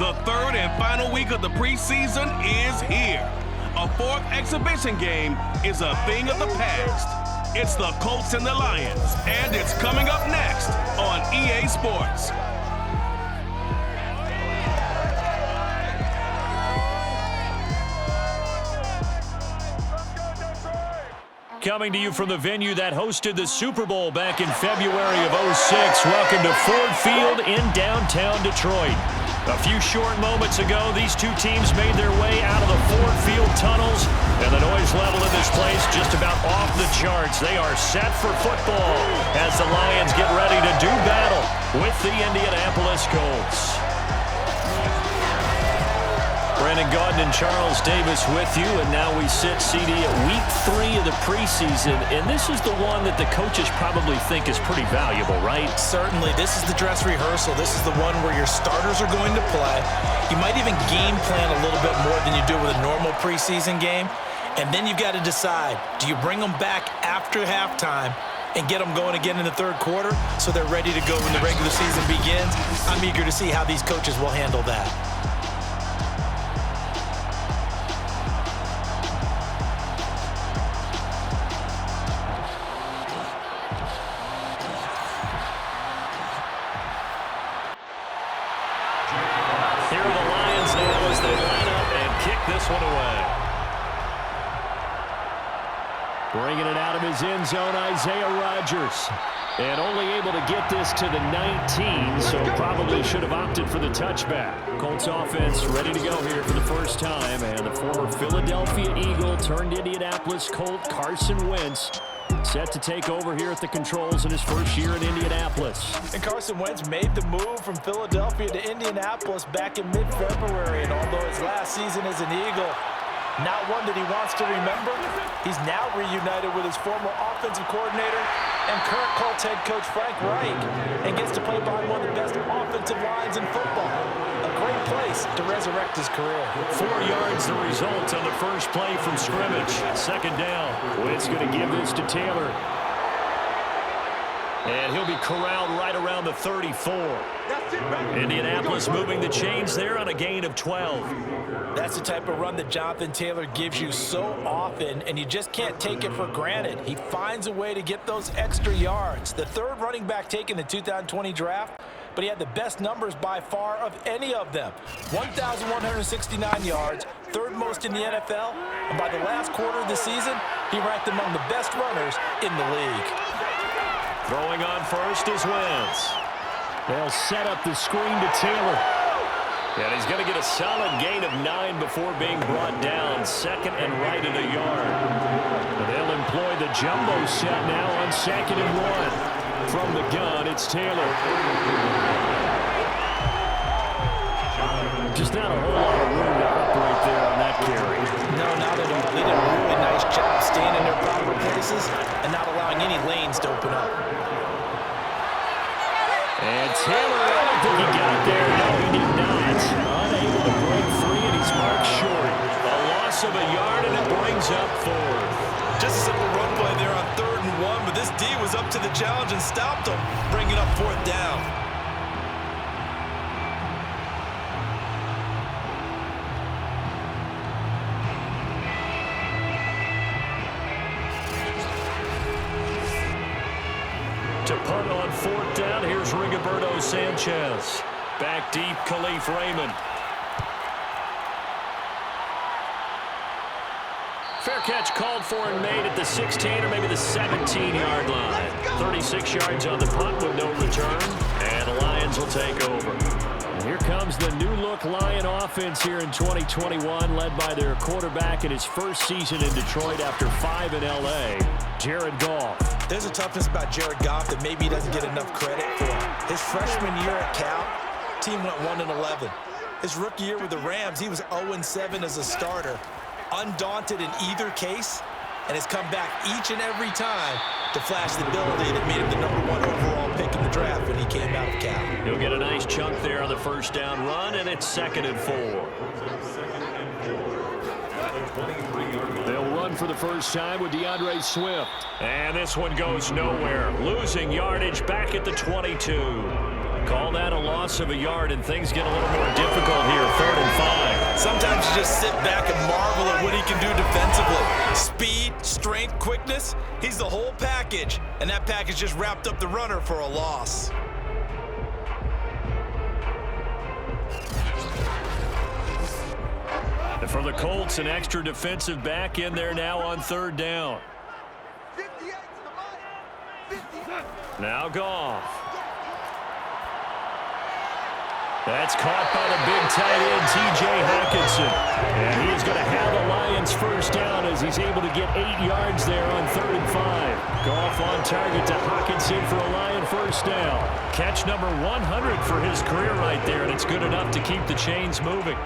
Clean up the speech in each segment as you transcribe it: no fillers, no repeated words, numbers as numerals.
The third and final week of the preseason is here. A fourth exhibition game is a thing of the past. It's the Colts and the Lions, and it's coming up next on EA Sports. Coming to you from the venue that hosted the Super Bowl back in February of '06. Welcome to Ford Field in downtown Detroit. A few short moments ago, these two teams made their way out of the Ford Field tunnels, and the noise level in this place just about off the charts. They are set for football as the Lions get ready to do battle with the Indianapolis Colts. Brandon Gaudin and Charles Davis with you, and now we sit, CD, at week 3 of the preseason, and this is the one that the coaches probably think is pretty valuable, right? Certainly. This is the dress rehearsal. This is the one where your starters are going to play. You might even game plan a little bit more than you do with a normal preseason game, and then you've got to decide, do you bring them back after halftime and get them going again in the third quarter so they're ready to go when the regular season begins? I'm eager to see how these coaches will handle that. This one away. Bringing it out of his end zone, Isaiah Rodgers. And only able to get this to the 19, so probably should have opted for the touchback. Colts offense ready to go here for the first time. And the former Philadelphia Eagle turned Indianapolis Colt, Carson Wentz, set to take over here at the controls in his first year in Indianapolis. And Carson Wentz made the move from Philadelphia to Indianapolis back in mid-February. And although his last season as an Eagle, not one that he wants to remember, he's now reunited with his former offensive coordinator and current Colts head coach Frank Reich, and gets to play behind one of the best offensive lines in football. A great place to resurrect his career. 4 yards the result on the first play from scrimmage. Second down. Wentz going to give this to Taylor. And he'll be corralled right around the 34. Indianapolis moving the chains there on a gain of 12. That's the type of run that Jonathan Taylor gives you so often, and you just can't take it for granted. He finds a way to get those extra yards. The third running back taken in the 2020 draft, but he had the best numbers by far of any of them. 1,169 yards, third most in the NFL, and by the last quarter of the season, he ranked among the best runners in the league. Throwing on first is Wentz. They'll set up the screen to Taylor. And he's going to get a solid gain of 9 before being brought down. Second and right at a yard. And they'll employ the jumbo set now on 2nd and 1. From the gun, it's Taylor. Just not a whole lot of room to operate there on that carry. No, not at all. They did a really nice job staying in their proper places and not allowing any lanes to open up. And Taylor, I don't think he got there. No, he did not. Unable to break free, and he's marked short. A loss of a yard, and it brings up 4th. Just a simple run play there on 3rd and 1, but this D was up to the challenge and stopped him, bringing up 4th down. To punt on 4th down, here's Rigoberto Sanchez. Back deep, Khalif Raymond. Fair catch called for and made at the 16 or maybe the 17-yard line. 36 yards on the punt with no return, and the Lions will take over. And here comes the new-look Lion offense here in 2021, led by their quarterback in his first season in Detroit after 5 in L.A., Jared Goff. There's a toughness about Jared Goff that maybe he doesn't get enough credit for. His freshman year at Cal, team went 1-11. His rookie year with the Rams, he was 0-7 as a starter. Undaunted in either case, and has come back each and every time to flash the ability that made him the #1 overall pick in the draft when he came out of Cal. He'll get a nice chunk there on the first down run, and it's 2nd and 4. They'll run for the first time with DeAndre Swift. And this one goes nowhere. Losing yardage back at the 22. Call that a loss of a yard, and things get a little more difficult here, 3rd and 5. Sometimes you just sit back and marvel at what he can do defensively. Speed, strength, quickness, he's the whole package. And that package just wrapped up the runner for a loss. And for the Colts, an extra defensive back in there now on 3rd down. Now Goff. That's caught by the big tight end, T.J. Hockenson. And he is going to have the Lions first down as he's able to get 8 yards there on 3rd and 5. Goff on target to Hockenson for a Lion first down. Catch number 100 for his career right there, and it's good enough to keep the chains moving.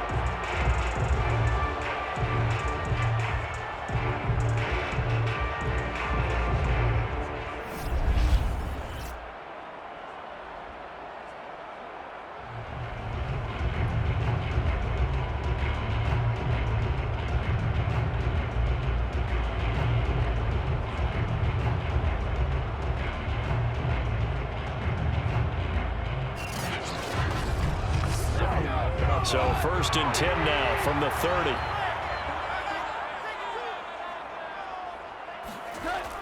So 1st and 10 now from the 30.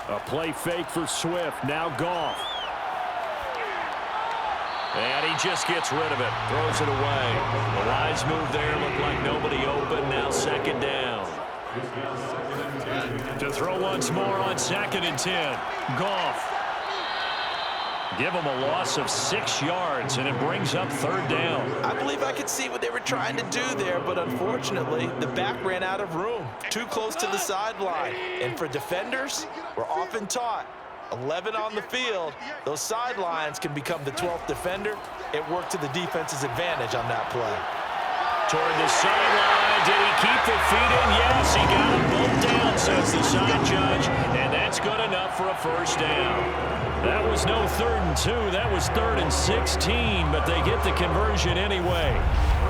A play fake for Swift. Now Goff. And he just gets rid of it. Throws it away. The wise move there. Looked like nobody open. Now 2nd down. To throw once more on 2nd and 10. Goff. Give him a loss of 6 yards, and it brings up 3rd down. I believe I could see what they were trying to do there, but unfortunately, the back ran out of room. Too close to the sideline. And for defenders, we're often taught, 11 on the field, those sidelines can become the 12th defender. It worked to the defense's advantage on that play. Toward the sideline. Did he keep the feet in? Yes, he got them both down, says the side judge, and that's good enough for a first down. That was no 3rd and 2. That was 3rd and 16, but they get the conversion anyway.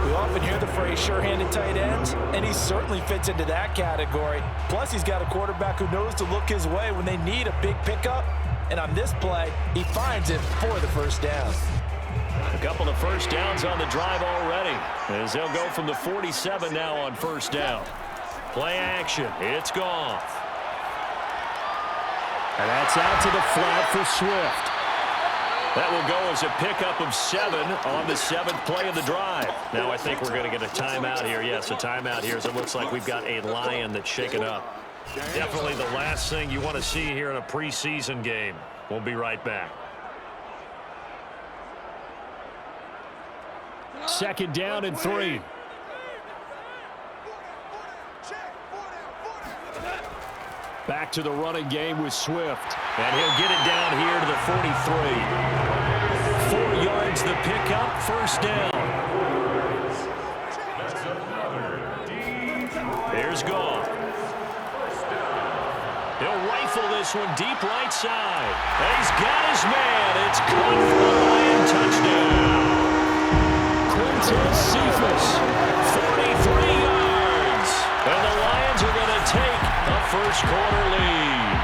We often hear the phrase sure-handed tight ends, and he certainly fits into that category. Plus, he's got a quarterback who knows to look his way when they need a big pickup. And on this play, he finds it for the first down. A couple of first downs on the drive already, as they'll go from the 47 now on 1st down. Play action. It's Goff. And that's out to the flat for Swift. That will go as a pickup of 7 on the 7th play of the drive. Now I think we're going to get a timeout here. Yes, a timeout here as it looks like we've got a Lion that's shaken up. Definitely the last thing you want to see here in a preseason game. We'll be right back. 2nd down and 3. Back to the running game with Swift. And he'll get it down here to the 43. 4 yards the pickup, first down. Here's Goff. He'll rifle this one deep right side. And he's got his man. It's caught for a Lion touchdown. Quintez Cephas, 43 yards. And the Lions are going to take a first-quarter lead.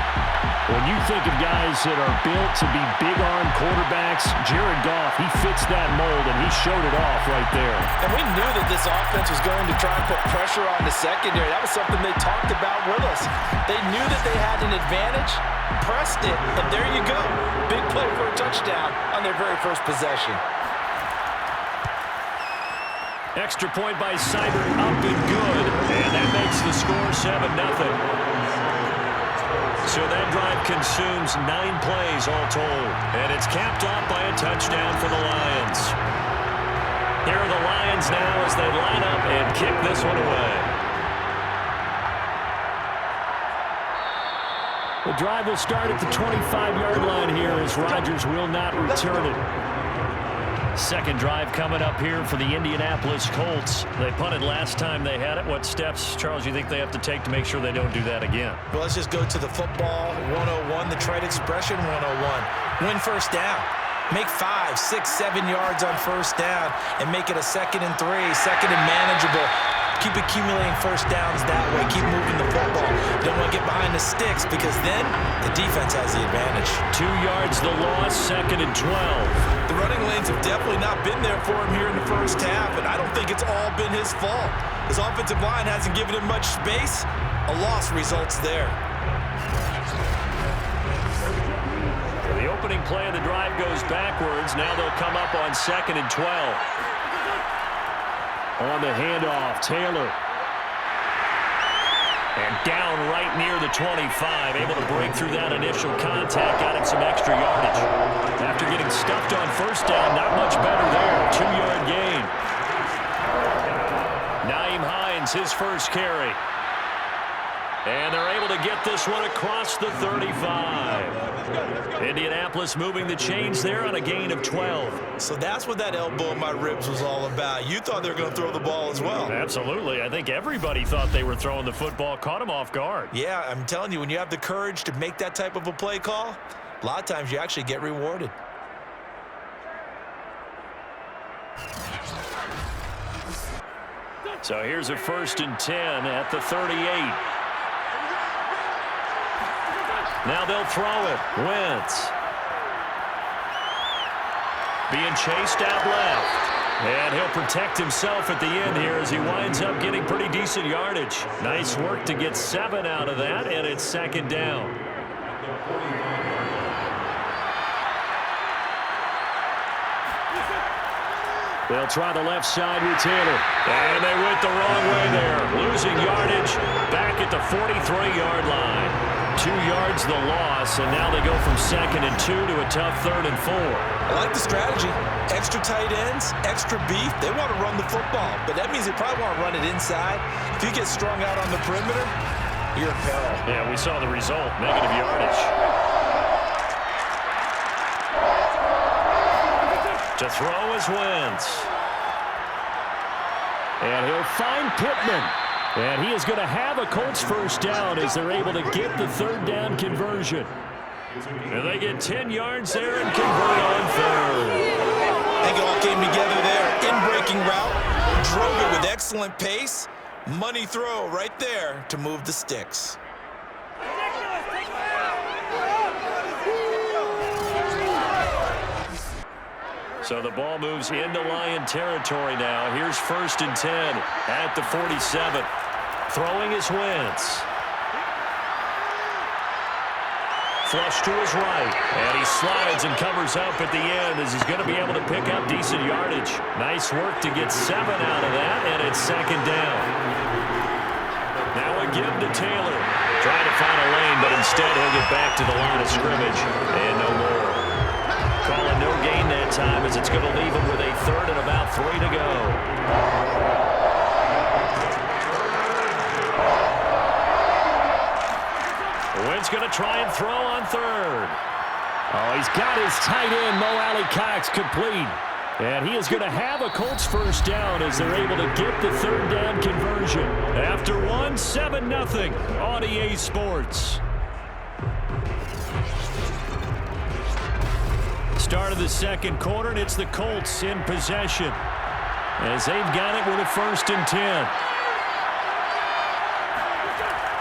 When you think of guys that are built to be big-arm quarterbacks, Jared Goff, he fits that mold, and he showed it off right there. And we knew that this offense was going to try and put pressure on the secondary. That was something they talked about with us. They knew that they had an advantage, pressed it, and there you go. Big play for a touchdown on their very first possession. Extra point by Seibert, up and good. And that makes the score 7-0. So that drive consumes 9 plays all told. And it's capped off by a touchdown for the Lions. Here are the Lions now as they line up and kick this one away. The drive will start at the 25-yard line here as Rodgers will not return it. Second drive coming up here for the Indianapolis Colts. They punted last time they had it. What steps, Charles, you think they have to take to make sure they don't do that again? Well, let's just go to the football 101, the trade expression 101. Win first down. Make 5, 6, 7 yards on first down and make it a 2nd and 3, 2nd and manageable. Keep accumulating first downs that way. Keep moving the football. You don't want to get behind the sticks because then the defense has the advantage. 2 yards the loss, 2nd and 12. The running lanes have definitely not been there for him here in the first half, and I don't think it's all been his fault. His offensive line hasn't given him much space. A loss results there. The opening play of the drive goes backwards. Now they'll come up on 2nd and 12. On the handoff, Taylor. And down right near the 25. Able to break through that initial contact. Got him some extra yardage. After getting stuffed on first down, not much better there. 2-yard gain. Nyheim Hines, his first carry. And they're able to get this one across the 35. Indianapolis moving the chains there on a gain of 12. So that's what that elbow in my ribs was all about. You thought they were going to throw the ball as well. Absolutely. I think everybody thought they were throwing the football. Caught him off guard. Yeah, I'm telling you, when you have the courage to make that type of a play call, a lot of times you actually get rewarded. So here's a 1st and 10 at the 38. Now they'll throw it. Wentz. Being chased out left. And he'll protect himself at the end here as he winds up getting pretty decent yardage. Nice work to get 7 out of that, and it's 2nd down. They'll try the left side with Taylor. And they went the wrong way there. Losing yardage back at the 43-yard line. 2 yards the loss, and now they go from 2nd and 2 to a tough 3rd and 4. I like the strategy. Extra tight ends, extra beef. They want to run the football, but that means they probably want to run it inside. If you get strung out on the perimeter, you're in peril. Yeah, we saw the result. Negative yardage. To throw is Wentz. And he'll find Pittman. And he is going to have a Colts first down as they're able to get the 3rd down conversion. And they get 10 yards there and convert on 3rd. I think it all came together there. In-breaking route. Drove it with excellent pace. Money throw right there to move the sticks. So the ball moves into Lion territory now. Here's 1st and 10 at the 47. Throwing is Wentz. Flush to his right. And he slides and covers up at the end as he's going to be able to pick up decent yardage. Nice work to get 7 out of that, and it's 2nd down. Now a give to Taylor. Trying to find a lane, but instead he'll get back to the line of scrimmage. And no more. Calling no gain that time as it's going to leave him with a 3rd and about 3 to go. Wentz going to try and throw on 3rd. Oh, he's got his tight end, Mo Alley-Cox, complete. And he is going to have a Colts first down as they're able to get the 3rd down conversion. After 7-0 on EA Sports. Start of the 2nd quarter, and it's the Colts in possession as they've got it with a 1st and 10.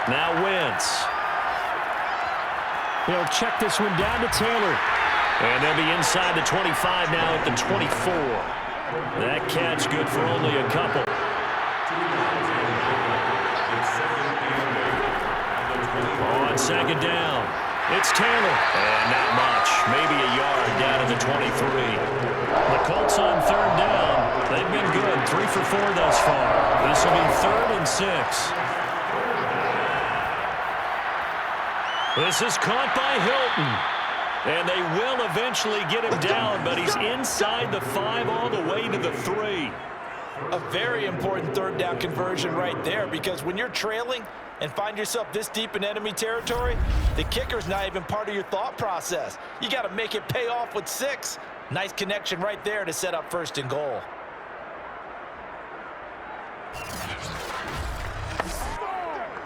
Now Wentz. He'll check this one down to Taylor. And they'll be inside the 25 now at the 24. That catch good for only a couple. On 2nd down, it's Taylor. And not much, maybe a yard down to the 23. The Colts on 3rd down. They've been good, 3 for 4 thus far. This will be 3rd and 6. This is caught by Hilton. And they will eventually get him down, but he's inside the 5 all the way to the 3. A very important 3rd down conversion right there, because when you're trailing and find yourself this deep in enemy territory, the kicker's not even part of your thought process. You got to make it pay off with 6. Nice connection right there to set up 1st and goal.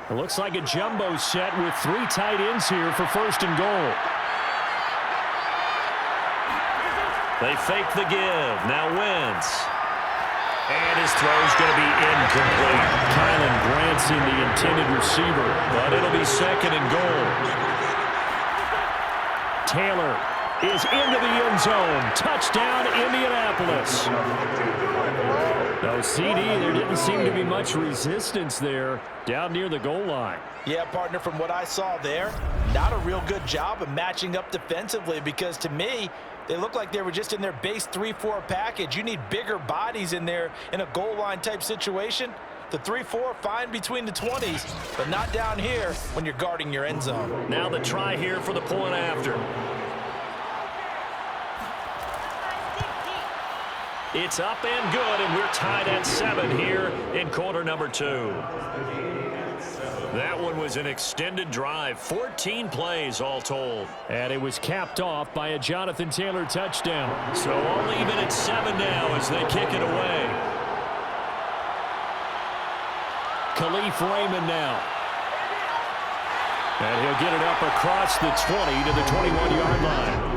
It looks like a jumbo set with 3 tight ends here for 1st and goal. They fake the give. Now Wentz. And his throw's going to be incomplete. Kylan glancing the intended receiver, but it'll be second and goal. Taylor is into the end zone. Touchdown, Indianapolis. No, CD, there didn't seem to be much resistance there down near the goal line. Yeah, partner, from what I saw there, not a real good job of matching up defensively, because to me, they looked like they were just in their base 3-4 package. You need bigger bodies in there in a goal line type situation. The 3-4, fine between the 20s, but not down here when you're guarding your end zone. Now the try here for the point after. It's up and good, and we're tied at 7 here in quarter number 2. That one was an extended drive, 14 plays all told. And it was capped off by a Jonathan Taylor touchdown. So all even at 7 now as they kick it away. Khalif Raymond now. And he'll get it up across the 20 to the 21-yard line.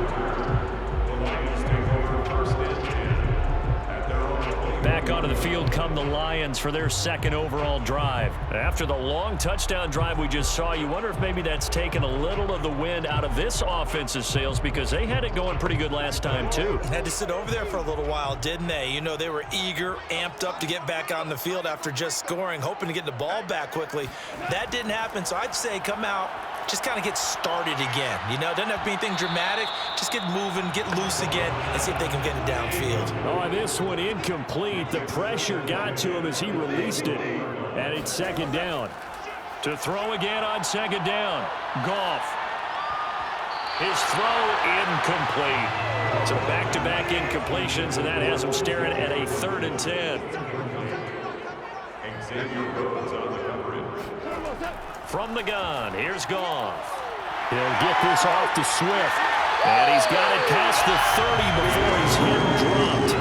Back onto the field come the Lions for their second overall drive. After the long touchdown drive we just saw, you wonder if maybe that's taken a little of the wind out of this offense's sails, because they had it going pretty good last time too. Had to sit over there for a little while, didn't they? You know, they were eager, amped up to get back on the field after just scoring, hoping to get the ball back quickly. That didn't happen, so I'd say come out, just kind of get started again. You know, doesn't have to be anything dramatic. Just get moving, get loose again, and see if they can get it downfield. Oh, this one incomplete. The pressure got to him as he released it. And it's second down. To throw again on second down. Goff. His throw incomplete. So back-to-back incompletions, and that has him staring at a 3rd and 10. From the gun, here's Goff. He'll get this off to Swift. And he's got it past the 30 before he's hit and dropped.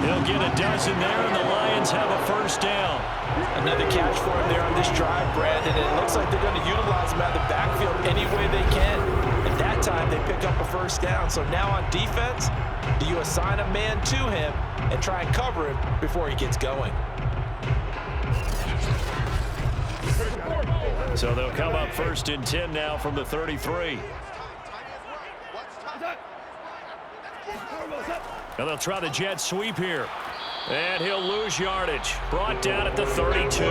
He'll get a dozen there, and the Lions have a first down. Another catch for him there on this drive, Brandon. It looks like they're going to utilize him out of the backfield any way they can. At that time, they pick up a first down. So now on defense, do you assign a man to him and try and cover him before he gets going? So they'll come up 1st and 10 now from the 33. And they'll try the jet sweep here. And he'll lose yardage. Brought down at the 32.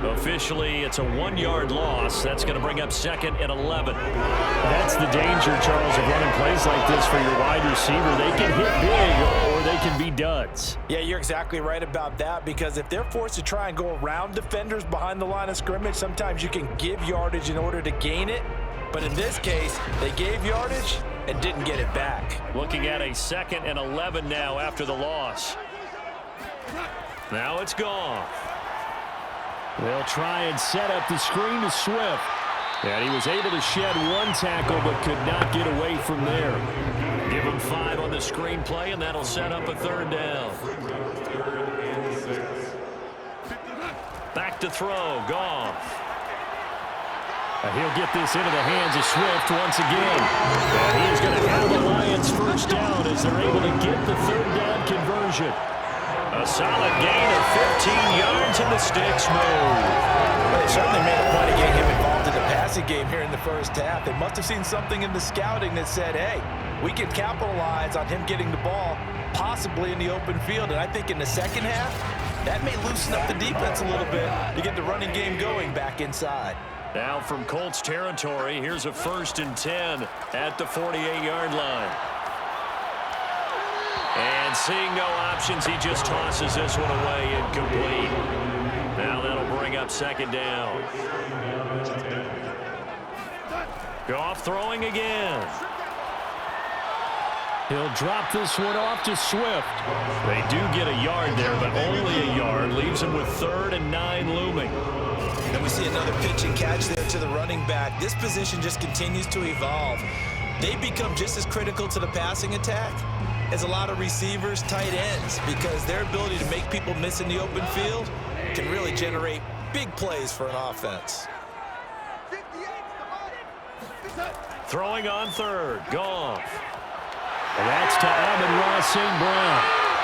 Officially, it's a 1-yard loss. That's going to bring up 2nd and 11. That's the danger, Charles, of running plays like this for your wide receiver. They can hit big or they can be duds. Yeah, you're exactly right about that, because if they're forced to try and go around defenders behind the line of scrimmage, sometimes you can give yardage in order to gain it. But in this case, they gave yardage and didn't get it back. Looking at a 2nd and 11 now after the loss. Now it's gone. They'll try and set up the screen to Swift. And he was able to shed one tackle but could not get away from there. Give him 5 on the screen play, and that'll set up a 3rd down. Back to throw. Goff. He'll get this into the hands of Swift once again. And he is going to have the Lions first down as they're able to get the 3rd down conversion. A solid gain of 15 yards and the sticks move. Well, they certainly made a point of getting him involved in the passing game here in the first half. They must have seen something in the scouting that said, hey, we can capitalize on him getting the ball, possibly in the open field. And I think in the second half, that may loosen up the defense a little bit to get the running game going back inside. Now from Colts territory, here's a 1st and 10 at the 48-yard line. And seeing no options, he just tosses this one away incomplete. Now that'll bring up 2nd down. Goff throwing again. He'll drop this one off to Swift. They do get a yard there, but only a yard. Leaves him with 3rd and 9 looming. And we see another pitch and catch there to the running back. This position just continues to evolve. They become just as critical to the passing attack as a lot of receivers, tight ends, because their ability to make people miss in the open field can really generate big plays for an offense. Throwing on 3rd. Goff. And that's to Amon-Ra St. Brown.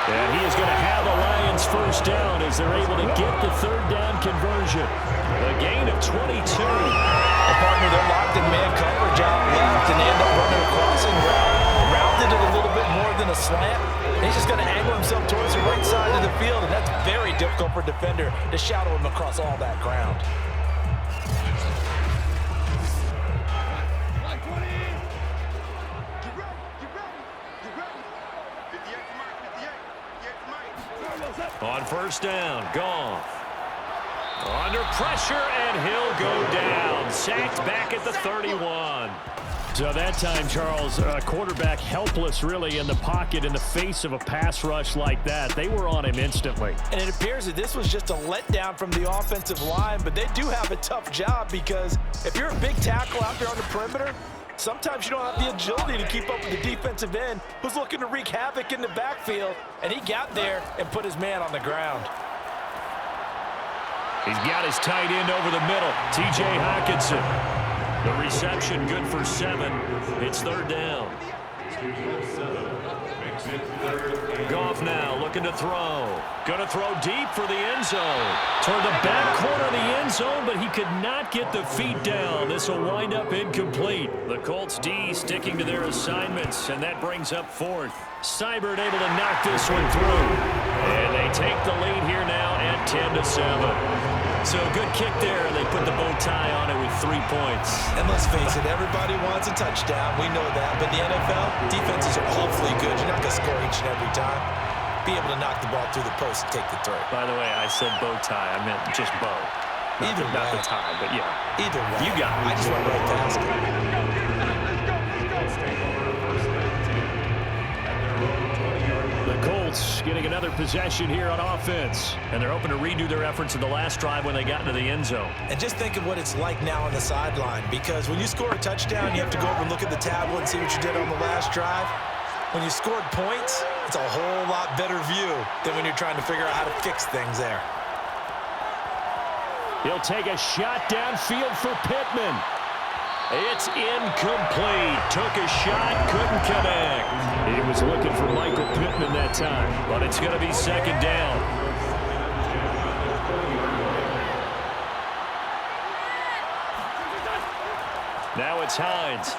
And he is going to have the Lions first down as they're able to get the third down conversion. A gain of 22. A partner, they're locked in man coverage out left, and they end up running a crossing route. Rounded it a little bit more than a slant. He's just going to angle himself towards the right side of the field, and that's very difficult for a defender to shadow him across all that ground. On first down, Goff. Under pressure, and he'll go down. Sacked back at the 31. So that time, Charles, quarterback helpless really in the pocket in the face of a pass rush like that. They were on him instantly. And it appears that this was just a letdown from the offensive line, but they do have a tough job because if you're a big tackle out there on the perimeter, sometimes you don't have the agility to keep up with the defensive end who's looking to wreak havoc in the backfield, and he got there and put his man on the ground. He's got his tight end over the middle, T.J. Hockenson. The reception good for 7. It's third down. Goff now looking to throw. Going to throw deep for the end zone. Toward the back corner of the end zone, but he could not get the feet down. This will wind up incomplete. The Colts D sticking to their assignments, and that brings up 4th. Seibert able to knock this one through. And they take the lead here now at 10-7. So good kick there. They put the bow tie on it with 3 points. And let's face it, everybody wants a touchdown. We know that. But the NFL, defenses are awfully good. You're not going to score each and every time. Be able to knock the ball through the post and take the throw. By the way, I said bow tie. I meant just bow. Not the tie, but yeah. Either way. You got it. I just went right past it. The Colts getting another possession here on offense. And they're hoping to redo their efforts in the last drive when they got into the end zone. And just think of what it's like now on the sideline, because when you score a touchdown, you have to go over and look at the tablet and see what you did on the last drive. When you scored points, it's a whole lot better view than when you're trying to figure out how to fix things there. He'll take a shot downfield for Pittman. It's incomplete. Took a shot, couldn't connect. He was looking for Michael Pittman that time. But it's going to be second down. Now it's Hines.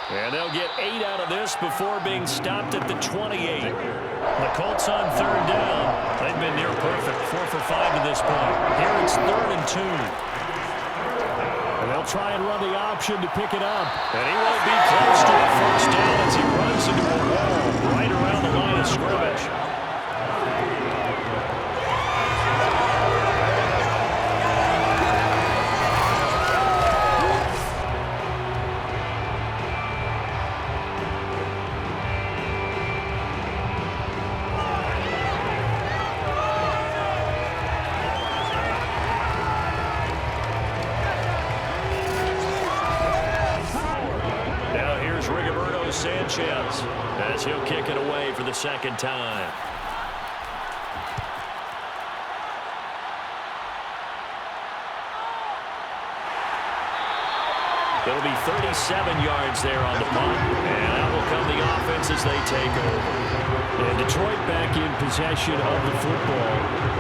And they'll get 8 out of this before being stopped at the 28. The Colts on third down. They've been near perfect, 4 for 5 to this point. Here it's 3rd and 2. And they'll try and run the option to pick it up. And he won't be close to a first down as he runs into a wall right around the line of scrimmage. Sanchez as he'll kick it away for the second time. It'll be 37 yards there on the punt, and out will come the offense as they take over. And Detroit back in possession of the football.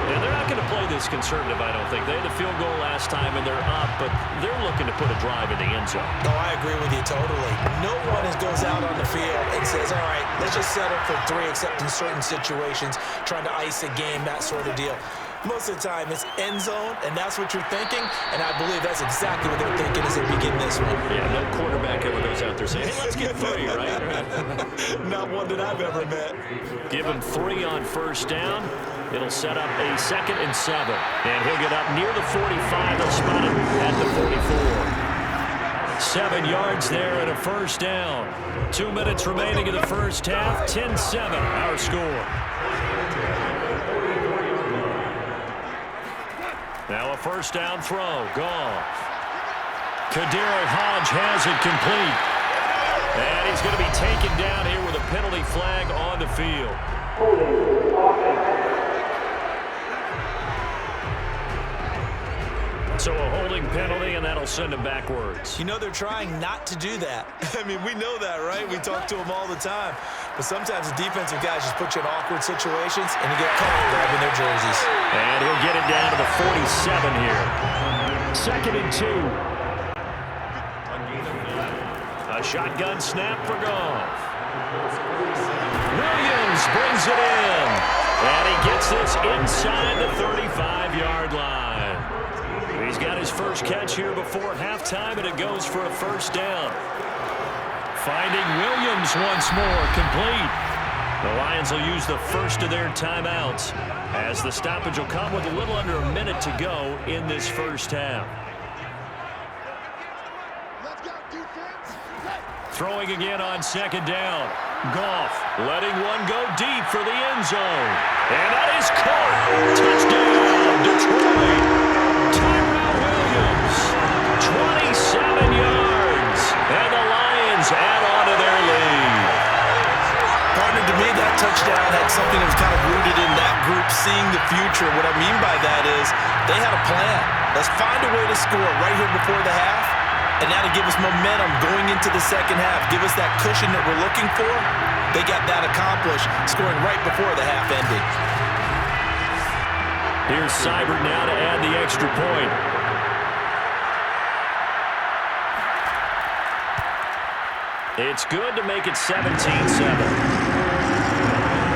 And they're not going to play this conservative, I don't think. They had the field goal last time, and they're up, but they're looking to put a drive in the end zone. No, I agree with you totally. No one goes out on the field and says, all right, let's just settle for 3, except in certain situations, trying to ice a game, that sort of deal. Most of the time, it's end zone, and that's what you're thinking, and I believe that's exactly what they're thinking as they begin this one. Yeah, no quarterback ever goes out there saying, hey, let's get 3, right? Not one that I've ever met. Give him 3 on first down. It'll set up a 2nd and 7. And he'll get up near the 45. They'll spot him at the 44. 7 yards there and a first down. 2 minutes remaining in the first half. 10-7, our score. Now a first down throw. Goff. Kaderi Hodge has it complete. And he's going to be taken down here with a penalty flag on the field. So a holding penalty, and that'll send him backwards. You know they're trying not to do that. I mean, we know that, right? We talk to them all the time. But sometimes the defensive guys just put you in awkward situations, and you get caught grabbing their jerseys. And he'll get it down to the 47 here. 2nd and 2. A shotgun snap for Goff. Williams brings it in. And he gets this inside the 35-yard line. He's got his first catch here before halftime, and it goes for a first down. Finding Williams once more, complete. The Lions will use the first of their timeouts as the stoppage will come with a little under a minute to go in this first half. Throwing again on 2nd down. Goff letting one go deep for the end zone. And that is caught. Touchdown, Detroit. Tyrell Williams, 27 yards. And the Lions add on to their lead. Partner, to me, that touchdown had something that was kind of rooted in that group seeing the future. What I mean by that is they had a plan. Let's find a way to score right here before the half. And now to give us momentum going into the second half, give us that cushion that we're looking for, they got that accomplished, scoring right before the half ended. Here's Seibert now to add the extra point. It's good to make it 17-7.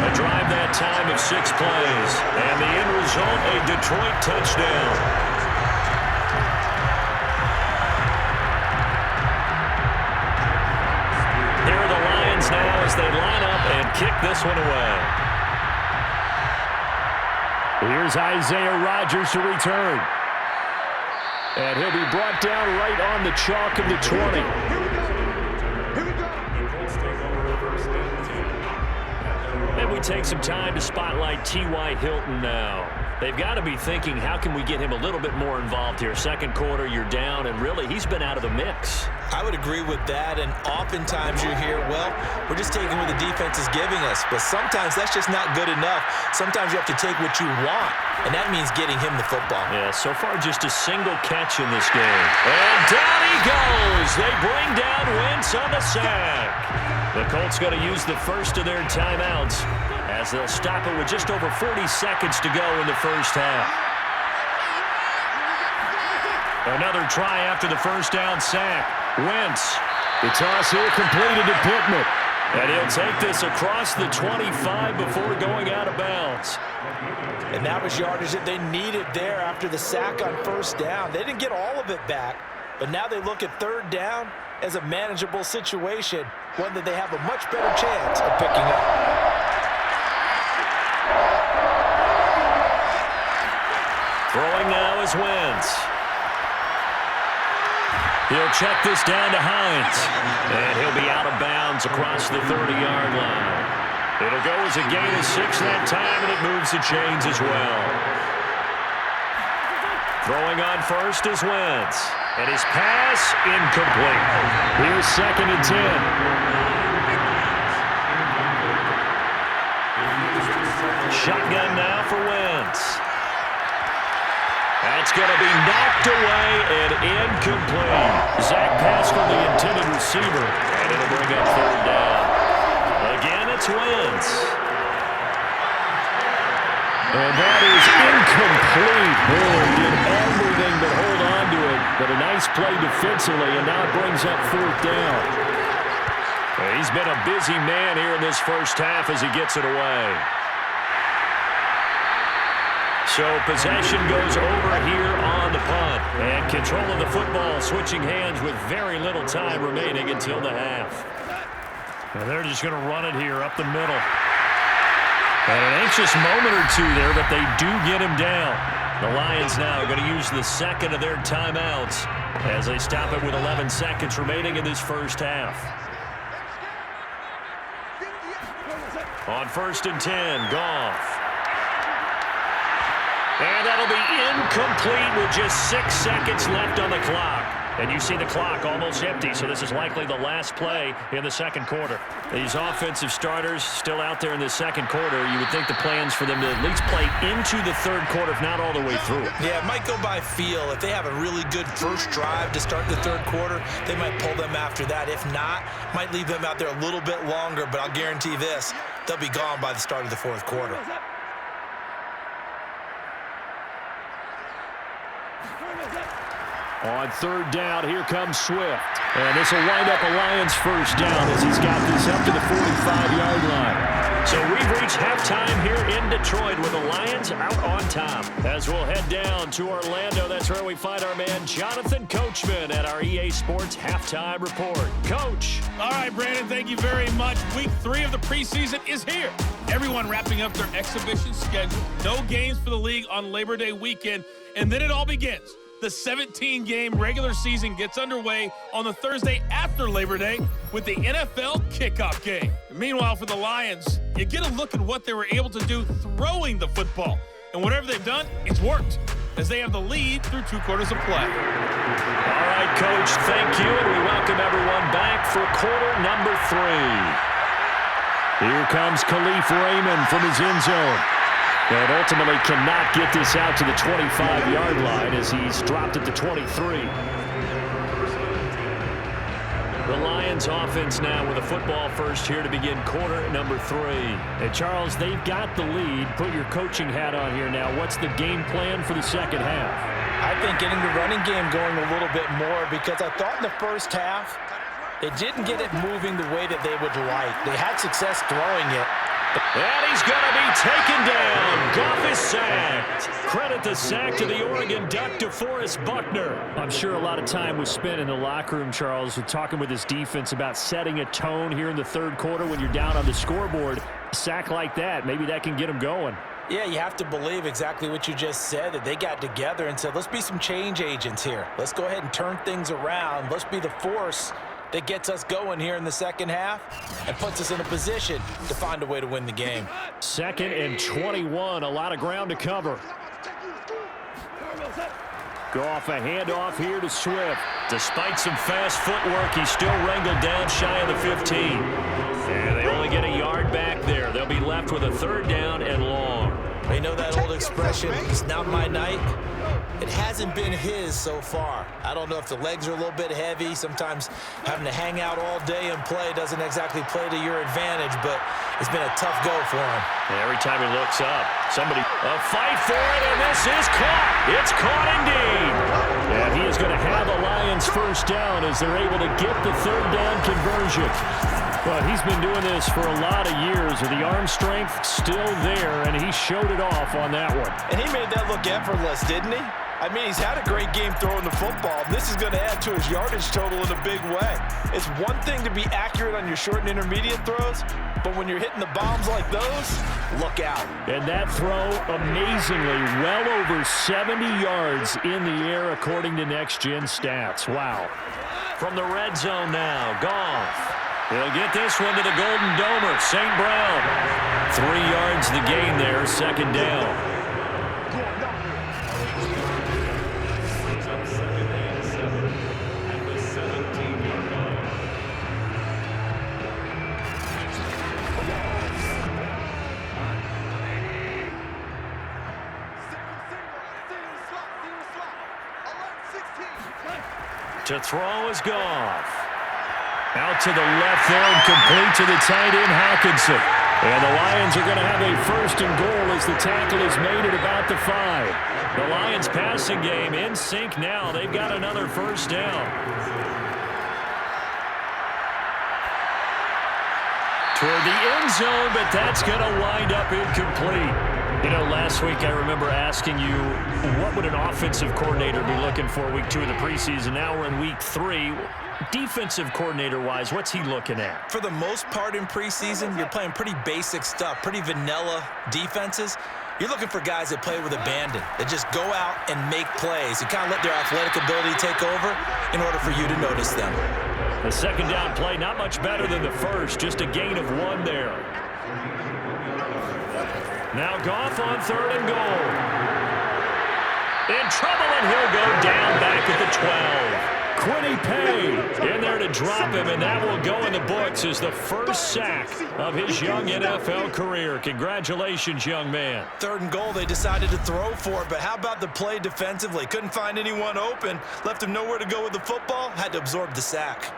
A drive that time of 6 plays, and the end result, a Detroit touchdown. Now as they line up and kick this one away. Here's Isaiah Rodgers to return. And he'll be brought down right on the chalk of the 20. And we take some time to spotlight T.Y. Hilton now. They've got to be thinking, how can we get him a little bit more involved here? Second quarter, you're down, and really, he's been out of the mix. I would agree with that, and oftentimes you hear, well, we're just taking what the defense is giving us. But sometimes that's just not good enough. Sometimes you have to take what you want, and that means getting him the football. Yeah, so far just a single catch in this game. And down he goes. They bring down Wentz on the sack. The Colts going to use the first of their timeouts as they'll stop it with just over 40 seconds to go in the first half. Another try after the first down sack. Wentz. The toss here completed to Pittman. And he'll take this across the 25 before going out of bounds. And that was yardage that they needed there after the sack on first down. They didn't get all of it back, but now they look at third down as a manageable situation, one that they have a much better chance of picking up. Throwing now is Wentz. He'll check this down to Hines. And he'll be out of bounds across the 30-yard line. It'll go as a gain of 6 that time, and it moves the chains as well. Throwing on first is Wentz. And his pass incomplete. Here's 2nd and 10. Shotgun now for Wentz. That's going to be knocked away and incomplete. Zach Pascal, the intended receiver, and it'll bring up third down. Again, it's Wentz. And that is incomplete. Moore did everything but hold on to it, but a nice play defensively, and now it brings up fourth down. He's been a busy man here in this first half as he gets it away. So possession goes over here on the punt. And control of the football switching hands with very little time remaining until the half. And they're just going to run it here up the middle. And an anxious moment or two there, but they do get him down. The Lions now are going to use the second of their timeouts as they stop it with 11 seconds remaining in this first half. On 1st and 10, Goff. And that'll be incomplete with just 6 seconds left on the clock. And you see the clock almost empty, so this is likely the last play in the second quarter. These offensive starters still out there in the second quarter. You would think the plans for them to at least play into the third quarter, if not all the way through. Yeah, it might go by feel. If they have a really good first drive to start the third quarter, they might pull them after that. If not, might leave them out there a little bit longer, but I'll guarantee this, they'll be gone by the start of the fourth quarter. On third down, here comes Swift. And this will wind up a Lions first down as he's got this up to the 45-yard line. So we've reached halftime here in Detroit with the Lions out on top. As we'll head down to Orlando, that's where we find our man Jonathan Coachman at our EA Sports Halftime Report. Coach. All right, Brandon, thank you very much. Week 3 of the preseason is here. Everyone wrapping up their exhibition schedule. No games for the league on Labor Day weekend, and then it all begins. The 17-game regular season gets underway on the Thursday after Labor Day with the NFL kickoff game. Meanwhile, for the Lions, you get a look at what they were able to do throwing the football. And whatever they've done, it's worked, as they have the lead through 2 quarters of play. All right, Coach, thank you, and we welcome everyone back for quarter number 3. Here comes Khalif Raymond from his end zone. And ultimately cannot get this out to the 25-yard line as he's dropped at the 23. The Lions offense now with a football first here to begin quarter number 3. And Charles, they've got the lead. Put your coaching hat on here now. What's the game plan for the second half? I think getting the running game going a little bit more, because I thought in the first half they didn't get it moving the way that they would like. They had success throwing it. And he's going to be taken down. Goff is sacked. Credit the sack to the Oregon Duck, DeForest Buckner. I'm sure a lot of time was spent in the locker room, Charles, with talking with his defense about setting a tone here in the third quarter when you're down on the scoreboard. A sack like that, maybe that can get them going. Yeah, you have to believe exactly what you just said, that they got together and said, let's be some change agents here. Let's go ahead and turn things around. Let's be the force that gets us going here in the second half and puts us in a position to find a way to win the game. 2nd and 21, a lot of ground to cover. Goff, a handoff here to Swift. Despite some fast footwork, he's still wrangled down shy of the 15. And they only get a yard back there. They'll be left with a 3rd down and long. You know that old expression, it's not my night? It hasn't been his so far. I don't know if the legs are a little bit heavy. Sometimes having to hang out all day and play doesn't exactly play to your advantage, but it's been a tough go for him. And every time he looks up, a fight for it, and this is caught. It's caught indeed. And he is going to have a Lions first down as they're able to get the 3rd down conversion. But he's been doing this for a lot of years with the arm strength still there, and he showed it off on that one. And he made that look effortless, didn't he? I mean, he's had a great game throwing the football. This is going to add to his yardage total in a big way. It's one thing to be accurate on your short and intermediate throws, but when you're hitting the bombs like those, look out. And that throw, amazingly, well over 70 yards in the air, according to Next Gen Stats. Wow. From the red zone now, Goff. He'll get this one to the Golden Domer, St. Brown. 3 yards the gain there, 2nd down. To throw is Goff. Out to the left there and complete to the tight end, Hawkinson. And the Lions are going to have a 1st and goal as the tackle is made at about the 5. The Lions passing game in sync now. They've got another 1st down. Toward the end zone, but that's going to wind up incomplete. You know, last week I remember asking you, what would an offensive coordinator be looking for week 2 of the preseason? Now we're in week 3. Defensive coordinator-wise, what's he looking at? For the most part in preseason, you're playing pretty basic stuff, pretty vanilla defenses. You're looking for guys that play with abandon, that just go out and make plays and kind of let their athletic ability take over in order for you to notice them. The 2nd down play, not much better than the first, just a gain of 1 there. Now Goff on 3rd and goal. In trouble, and he'll go down back at the 12. Quiddy Pay in there to drop him, and that will go in the books as the first sack of his young NFL career. Congratulations, young man. 3rd and goal, they decided to throw for it, but how about the play defensively? Couldn't find anyone open, left him nowhere to go with the football, had to absorb the sack.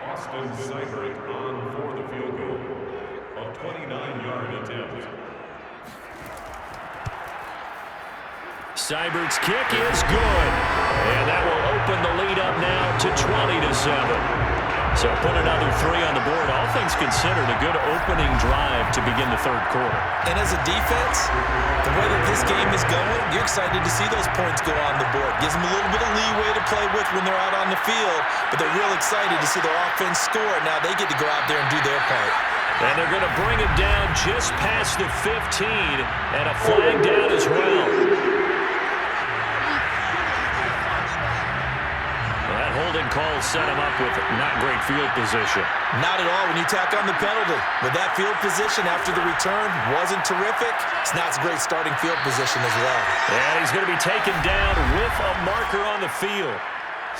Austin Seibert on for the field goal. A 29-yard attempt. Seibert's kick is good. And that will open the lead up now to 20-7. So put another 3 on the board. All things considered, a good opening drive to begin the 3rd quarter. And as a defense, the way that this game is going, you're excited to see those points go on the board. Gives them a little bit of leeway to play with when they're out on the field, but they're real excited to see their offense score. Now they get to go out there and do their part. And they're going to bring it down just past the 15, and a flag down as well. That holding call set him up with not great field position. Not at all when you tack on the penalty. With that field position after the return wasn't terrific, it's not a great starting field position as well. And he's going to be taken down with a marker on the field.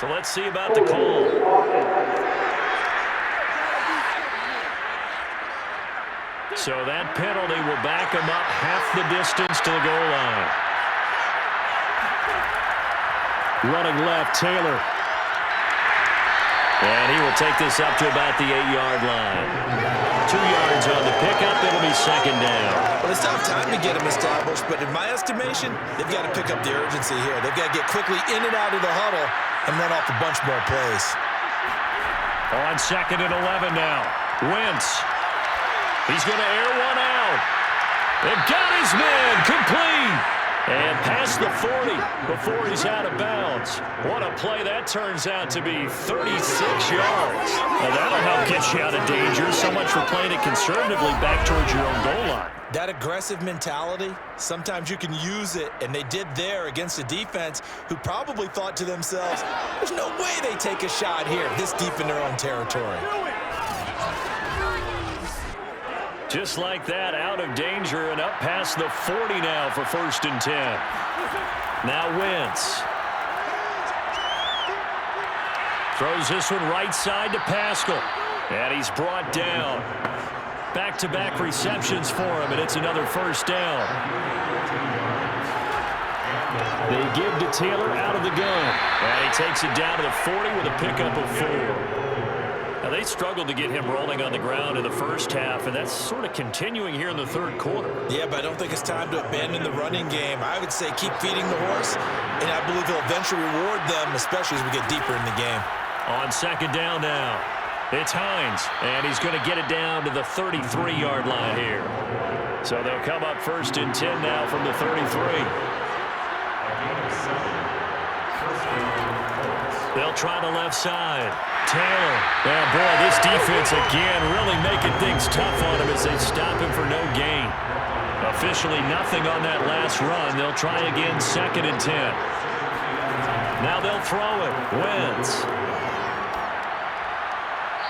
So let's see about the call. So that penalty will back him up half the distance to the goal line. Running left, Taylor. And he will take this up to about the 8-yard line. 2 yards on the pickup. It'll be 2nd down. Well, it's not time to get him established, but in my estimation, they've got to pick up the urgency here. They've got to get quickly in and out of the huddle and run off a bunch more plays. On 2nd and 11 now. Wentz. He's going to air one out. And got his man complete. And past the 40 before he's out of bounds. What a play that turns out to be, 36 yards. Now that'll help get you out of danger. So much for playing it conservatively back towards your own goal line. That aggressive mentality, sometimes you can use it, and they did there against a defense who probably thought to themselves, there's no way they take a shot here this deep in their own territory. Just like that, out of danger and up past the 40 now for 1st and 10. Now Wentz. Throws this one right side to Pascal. And he's brought down. Back-to-back receptions for him, and it's another 1st down. They give to Taylor out of the gun. And he takes it down to the 40 with a pickup of 4. Now, they struggled to get him rolling on the ground in the 1st half, and that's sort of continuing here in the 3rd quarter. Yeah, but I don't think it's time to abandon the running game. I would say keep feeding the horse, and I believe he'll eventually reward them, especially as we get deeper in the game. On 2nd down now, it's Hines, and he's going to get it down to the 33-yard line here. So they'll come up 1st and 10 now from the 33. They'll try the left side. Taylor. Yeah, boy, this defense again really making things tough on him as they stop him for no gain. Officially nothing on that last run. They'll try again 2nd and 10. Now they'll throw it. Wentz.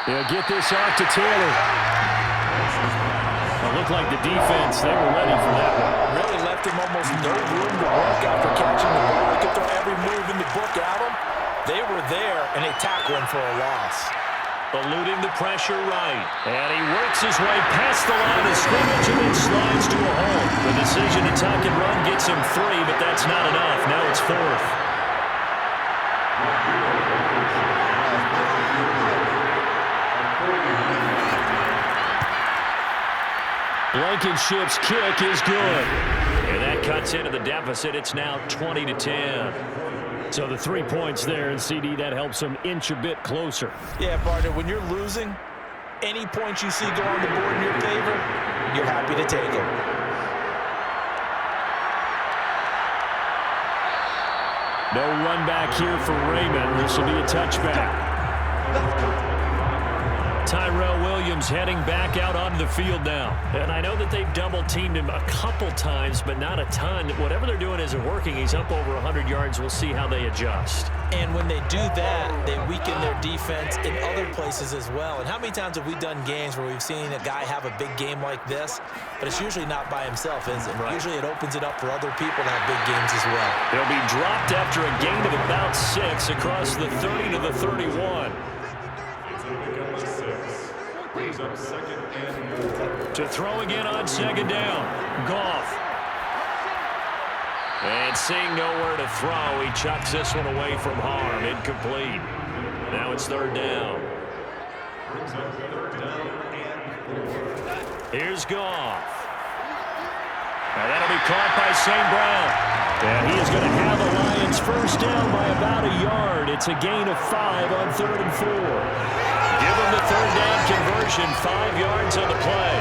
They'll get this off to Taylor. It looked like the defense, they were ready for that one. Really left him almost no room to work after catching the ball. They could throw every move in the book at him. They were there, and they tackle him for a loss. Eluding the pressure right. And he works his way past the line of scrimmage and then slides to a hole. The decision to tuck and run gets him 3, but that's not enough. Now it's 4th. Blankenship's kick is good. And that cuts into the deficit. It's now 20-10. So the 3 points there, and CD, that helps them inch a bit closer. Yeah, partner, when you're losing, any points you see go on the board in your favor, you're happy to take it. No run back here for Raymond. This will be a touchback. Tyrell Williams heading back out onto the field now. And I know that they've double-teamed him a couple times, but not a ton. Whatever they're doing isn't working. He's up over 100 yards. We'll see how they adjust. And when they do that, they weaken their defense in other places as well. And how many times have we done games where we've seen a guy have a big game like this, but it's usually not by himself, is it? Right. Usually it opens it up for other people to have big games as well. He'll be dropped after a gain of about 6 across the 30 to the 31. Brings up 2nd and 4. To throw again on 2nd down. Goff. And seeing nowhere to throw, he chucks this one away from harm. Incomplete. Now it's 3rd down. Brings up 3rd down and 4. Here's Goff. Now that'll be caught by St. Brown. And he is going to have the Lions first down by about a yard. It's a gain of 5 on 3rd and 4. Give them the 3rd down conversion, 5 yards on the play.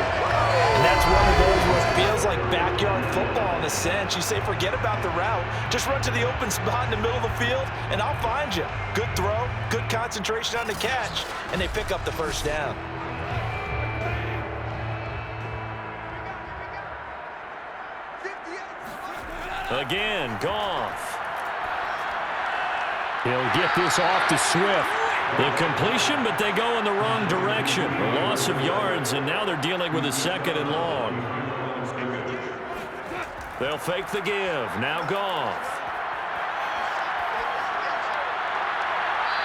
And that's one of those where it feels like backyard football in a sense. You say forget about the route. Just run to the open spot in the middle of the field, and I'll find you. Good throw, good concentration on the catch, and they pick up the first down. Again, Goff. He'll get this off to Swift. The completion, but they go in the wrong direction. A loss of yards, and now they're dealing with a 2nd and long. They'll fake the give. Now Goff.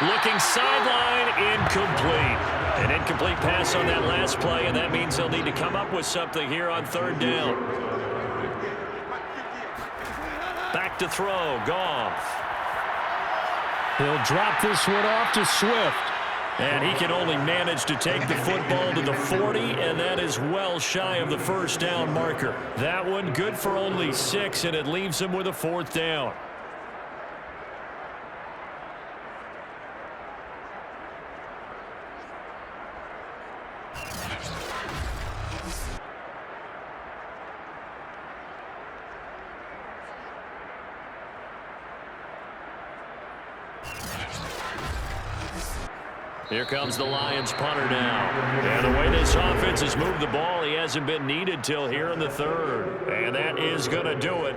Looking sideline, incomplete. An incomplete pass on that last play, and that means they'll need to come up with something here on 3rd down. Back to throw, Goff. He'll drop this one off to Swift. And he can only manage to take the football to the 40, and that is well shy of the first down marker. That one good for only 6, and it leaves him with a 4th down. Here comes the Lions punter now. And the way this offense has moved the ball, he hasn't been needed till here in the 3rd. And that is going to do it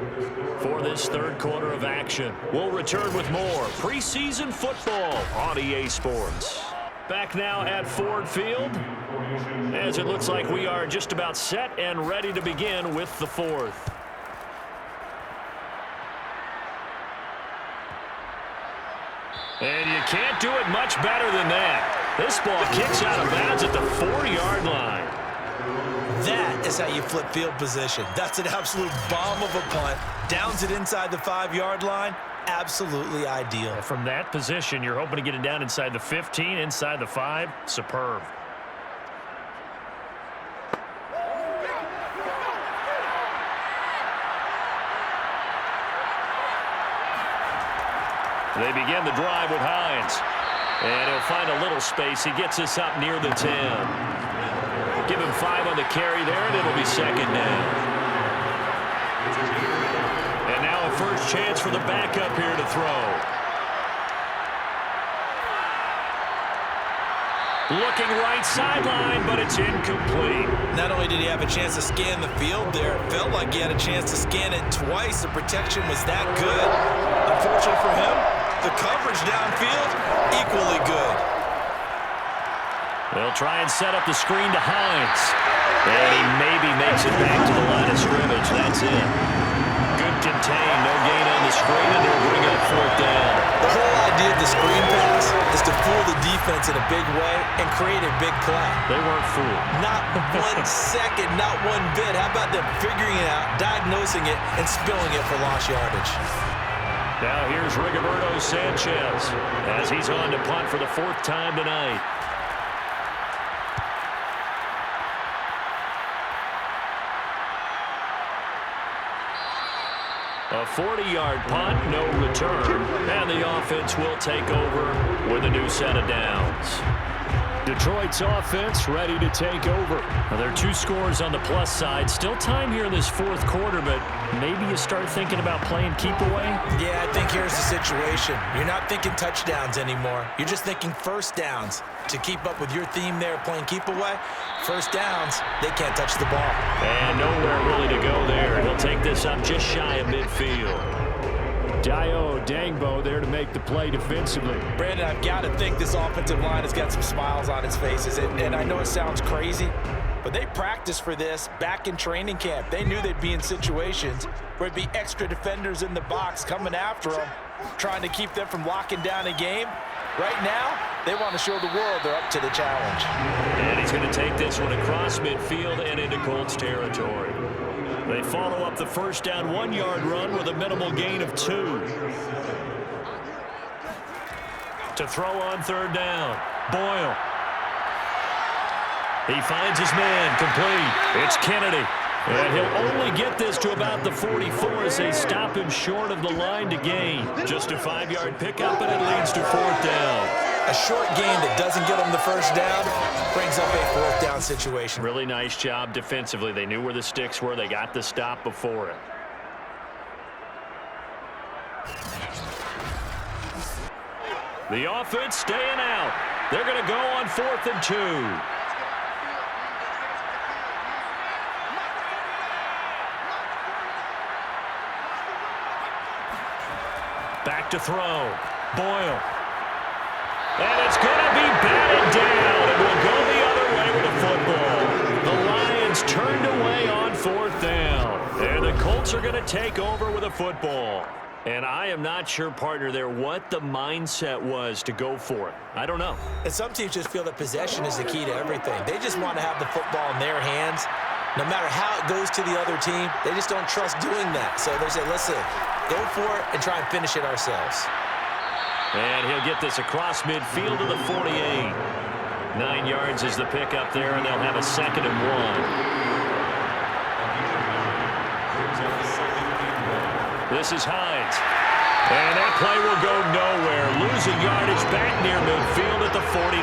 for this 3rd quarter of action. We'll return with more preseason football on EA Sports. Back now at Ford Field, as it looks like we are just about set and ready to begin with the 4th. And you can't do it much better than that. This ball kicks out of bounds at the 4-yard line. That is how you flip field position. That's an absolute bomb of a punt. Downs it inside the 5-yard line. Absolutely ideal. From that position, you're hoping to get it down inside the 15, inside the 5. Superb. They begin the drive with Hines. And he'll find a little space. He gets us up near the 10. Give him 5 on the carry there, and it'll be 2nd down. And now a first chance for the backup here to throw. Looking right sideline, but it's incomplete. Not only did he have a chance to scan the field there, it felt like he had a chance to scan it twice. The protection was that good. Unfortunately for him, the coverage downfield, equally good. They'll try and set up the screen to Hines. And he maybe makes it back to the line of scrimmage. That's it. Good contain, no gain on the screen, and they'll bring up 4th down. The whole idea of the screen pass is to fool the defense in a big way and create a big play. They weren't fooled. Not 1 second, not one bit. How about them figuring it out, diagnosing it, and spilling it for lost yardage? Now here's Rigoberto Sanchez as he's on to punt for the 4th time tonight. A 40-yard punt, no return, and the offense will take over with a new set of downs. Detroit's offense ready to take over. Well, there are 2 scores on the plus side. Still time here in this 4th quarter, but maybe you start thinking about playing keep away? Yeah, I think here's the situation. You're not thinking touchdowns anymore. You're just thinking first downs. To keep up with your theme there, playing keep away, first downs, they can't touch the ball. And nowhere really to go there. He'll take this up just shy of midfield. Dio Dangbo there to make the play defensively. Brandon, I've got to think this offensive line has got some smiles on its faces. And I know it sounds crazy, but they practiced for this back in training camp. They knew they'd be in situations where it'd be extra defenders in the box coming after them, trying to keep them from locking down a game. Right now, they want to show the world they're up to the challenge. And he's going to take this one across midfield and into Colts territory. They follow up the first down 1-yard run with a minimal gain of 2. To throw on 3rd down, Boyle. He finds his man, complete. It's Kennedy. And he'll only get this to about the 44 as they stop him short of the line to gain. Just a 5-yard pickup, and it leads to 4th down. A short gain that doesn't get them the first down brings up a 4th down situation. Really nice job defensively. They knew where the sticks were. They got the stop before it. The offense staying out. They're going to go on 4th and 2. Back to throw. Boyle. And it's going to be batted down. It will go the other way with the football. The Lions turned away on 4th down. And the Colts are going to take over with a football. And I am not sure, partner, there what the mindset was to go for it. I don't know. And some teams just feel that possession is the key to everything. They just want to have the football in their hands. No matter how it goes to the other team, they just don't trust doing that. So they say, listen, go for it and try and finish it ourselves. And he'll get this across midfield to the 48. 9 yards is the pickup there, and they'll have a 2nd and 1. This is Hines. And that play will go nowhere. Losing yardage back near midfield at the 49.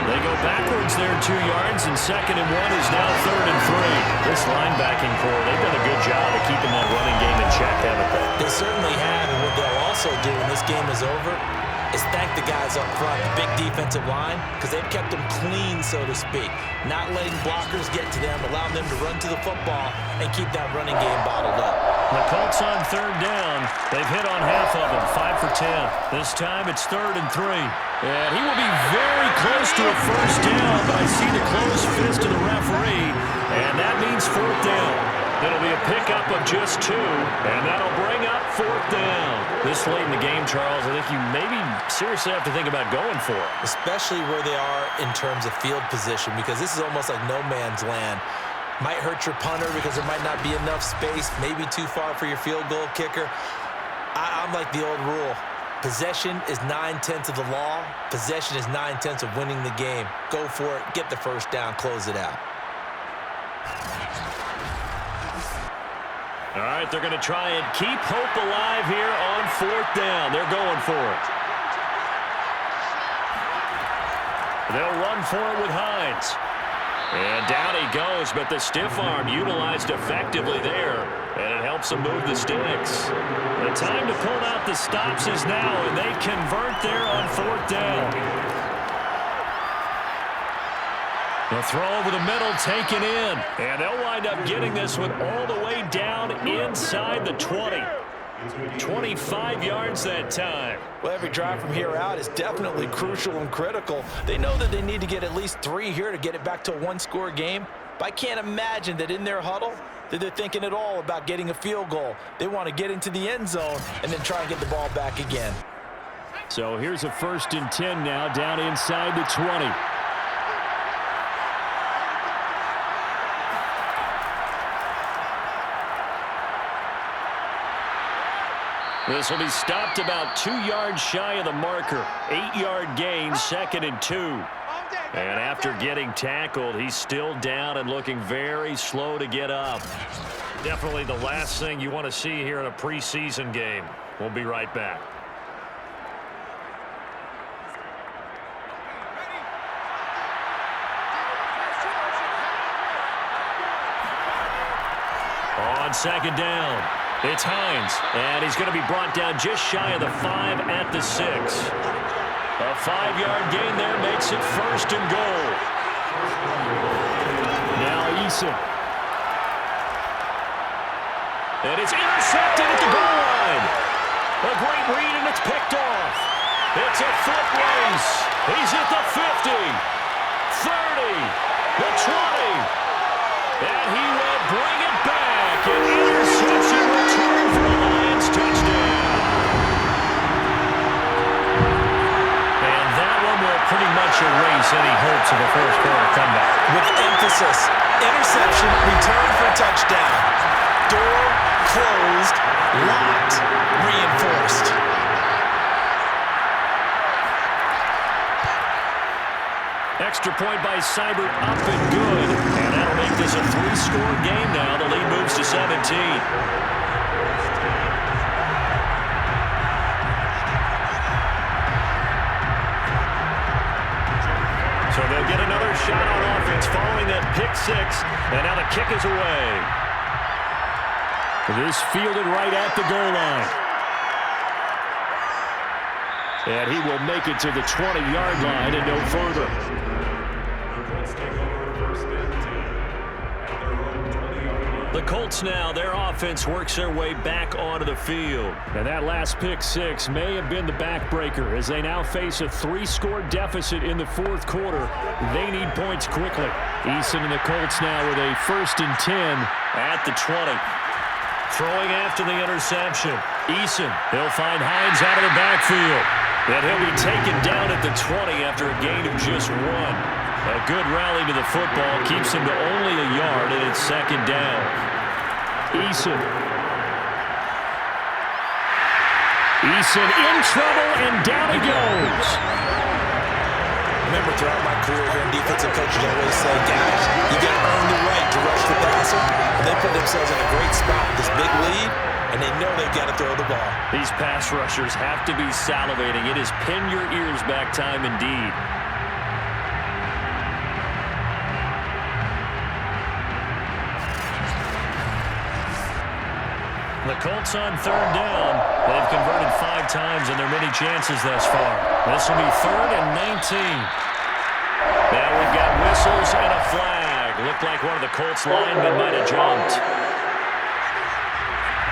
They go backwards there 2 yards, and 2nd and 1 is now 3rd and 3. This linebacking core, they've done a good job of keeping that running game in check, haven't they? They certainly have, and what they'll also do when this game is over is thank the guys up front, the big defensive line, because they've kept them clean, so to speak. Not letting blockers get to them, allowing them to run to the football and keep that running game bottled up. The Colts on 3rd down. They've hit on half of them, 5 for 10. This time it's 3rd and 3. And he will be very close to a first down, but I see the closed fist of the referee, and that means 4th down. It'll be a pickup of just 2, and that'll bring up 4th down. This late in the game, Charles, I think you maybe seriously have to think about going for it. Especially where they are in terms of field position, because this is almost like no man's land. Might hurt your punter because there might not be enough space, maybe too far for your field goal kicker. I'm like the old rule. Possession is 9/10 of the law. Possession is 9/10 of winning the game. Go for it, get the first down, close it out. All right, they're going to try and keep hope alive here on 4th down. They're going for it. They'll run for it with Hines. And down he goes, but the stiff arm utilized effectively there, and it helps them move the sticks. The time to pull out the stops is now, and they convert there on 4th down. The throw over the middle taken in, and they'll wind up getting this one all the way down inside the 20. 25 yards that time. Well, every drive from here out is definitely crucial and critical. They know that they need to get at least 3 here to get it back to a 1-score game, but I can't imagine that in their huddle that they're thinking at all about getting a field goal. They want to get into the end zone and then try and get the ball back again. So here's a 1st and 10 now down inside the 20. This will be stopped about 2 yards shy of the marker. 8-yard gain, 2nd and 2. And after getting tackled, he's still down and looking very slow to get up. Definitely the last thing you want to see here in a preseason game. We'll be right back. On second down, it's Hines, and he's going to be brought down just shy of the 5 at the 6. A 5-yard gain there makes it first and goal. Now Eason. And it's intercepted at the goal line. A great read, and it's picked off. It's a foot race. He's at the 50, 30, the 20. And he will bring it back. An interception return for a Lions touchdown. And that one will pretty much erase any hopes of a first-quarter comeback. With emphasis, interception, return for touchdown. Door closed, locked, reinforced. Extra point by Seibert, up and good. And that'll make this a 3-score game now. The lead moves to 17. So they'll get another shot on offense following that pick 6. And now the kick is away. This fielded right at the goal line. And he will make it to the 20-yard line and no further. The Colts now, their offense works their way back onto the field. And that last pick 6 may have been the backbreaker as they now face a 3-score deficit in the fourth quarter. They need points quickly. Eason and the Colts now with a 1st and 10 at the 20. Throwing after the interception. Eason, he'll find Hines out of the backfield. And he'll be taken down at the 20 after a gain of just 1. A good rally to the football keeps him to only a yard, and it's second down. Eason in trouble, and down he goes. Remember, throughout my career here, defensive coaches always say, guys, you got to earn the right to rush the passer. And they put themselves in a great spot with this big lead, and they know they've got to throw the ball. These pass rushers have to be salivating. It is pin your ears back time indeed. The Colts on third down. They've converted 5 times in their many chances thus far. This will be 3rd and 19. Now we've got whistles and a flag. Looked like one of the Colts linemen might have jumped.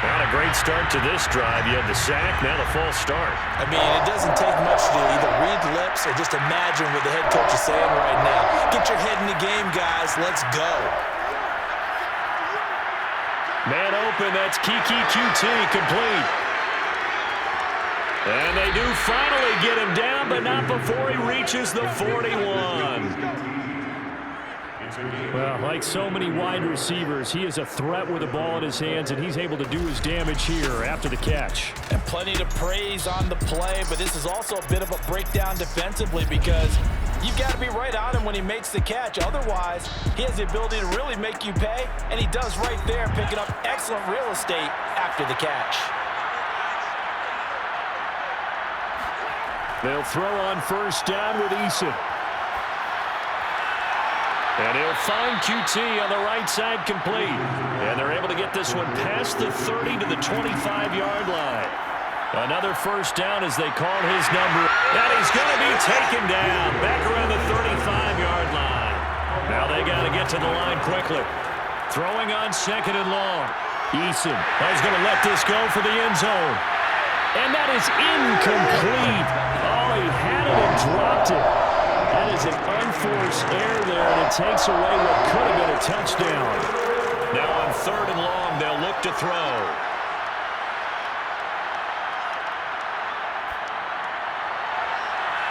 Not a great start to this drive. You had the sack, now the false start. I mean, it doesn't take much to either read lips or just imagine what the head coach is saying right now. Get your head in the game, guys. Let's go. Man open, that's Kiki QT, complete. And they do finally get him down, but not before he reaches the 41. Well, like so many wide receivers, he is a threat with the ball in his hands, and he's able to do his damage here after the catch. And plenty to praise on the play, but this is also a bit of a breakdown defensively because you've got to be right on him when he makes the catch. Otherwise, he has the ability to really make you pay, and he does right there, picking up excellent real estate after the catch. They'll throw on first down with Eason. And he'll find QT on the right side, complete. And they're able to get this one past the 30 to the 25-yard line. Another first down as they call his number. And he's going to be taken down back around the 35-yard line. Now they got to get to the line quickly. Throwing on 2nd and long. Eason is going to let this go for the end zone. And that is incomplete. Oh, he had it and dropped it. That is an unforced error there, and it takes away what could have been a touchdown. Now on 3rd and long, they'll look to throw.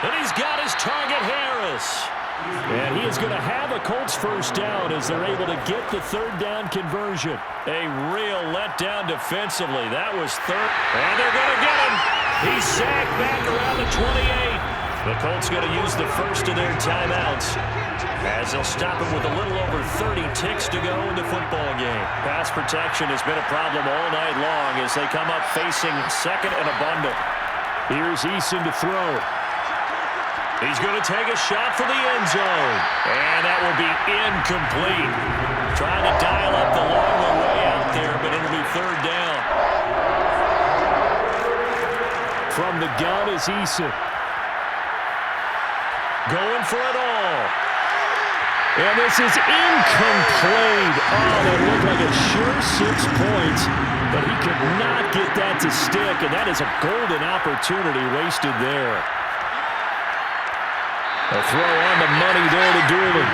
And he's got his target, Harris. And he is going to have a Colts first down as they're able to get the 3rd down conversion. A real letdown defensively. That was 3rd. And they're going to get him. He's sacked back around the 28. The Colts going to use the first of their timeouts as they'll stop him with a little over 30 ticks to go in the football game. Pass protection has been a problem all night long as they come up facing 2nd and abundant. Here's Eason to throw. He's going to take a shot for the end zone. And that will be incomplete. Trying to dial up the long way out there, but From the gun is Eason. Going for it all. And this is incomplete. Oh, that looked like a sure 6 points, but he could not get that to stick, and that is a golden opportunity wasted there. A throw on the money there to Doolin.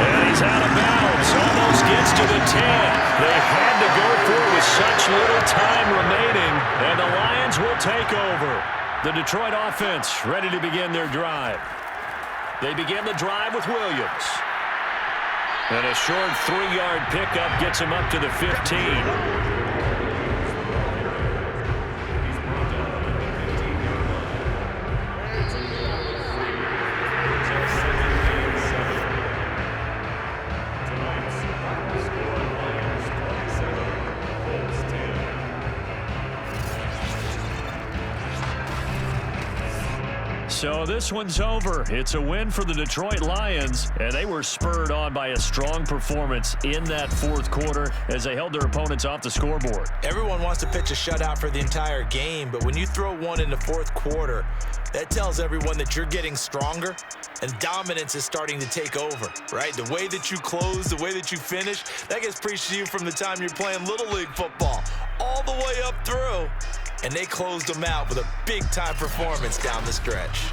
And he's out of bounds. Almost gets to the 10. They had to go for it with such little time remaining, and the Lions will take over. The Detroit offense ready to begin their drive. They begin the drive with Williams. And a short 3-yard pickup gets him up to the 15. So this one's over. It's a win for the Detroit Lions, and they were spurred on by a strong performance in that fourth quarter as they held their opponents off the scoreboard. Everyone wants to pitch a shutout for the entire game, but when you throw one in the fourth quarter, that tells everyone that you're getting stronger and dominance is starting to take over, right? The way that you close, the way that you finish, that gets preached to you from the time you're playing Little League football all the way up through. And they closed them out with a big-time performance down the stretch.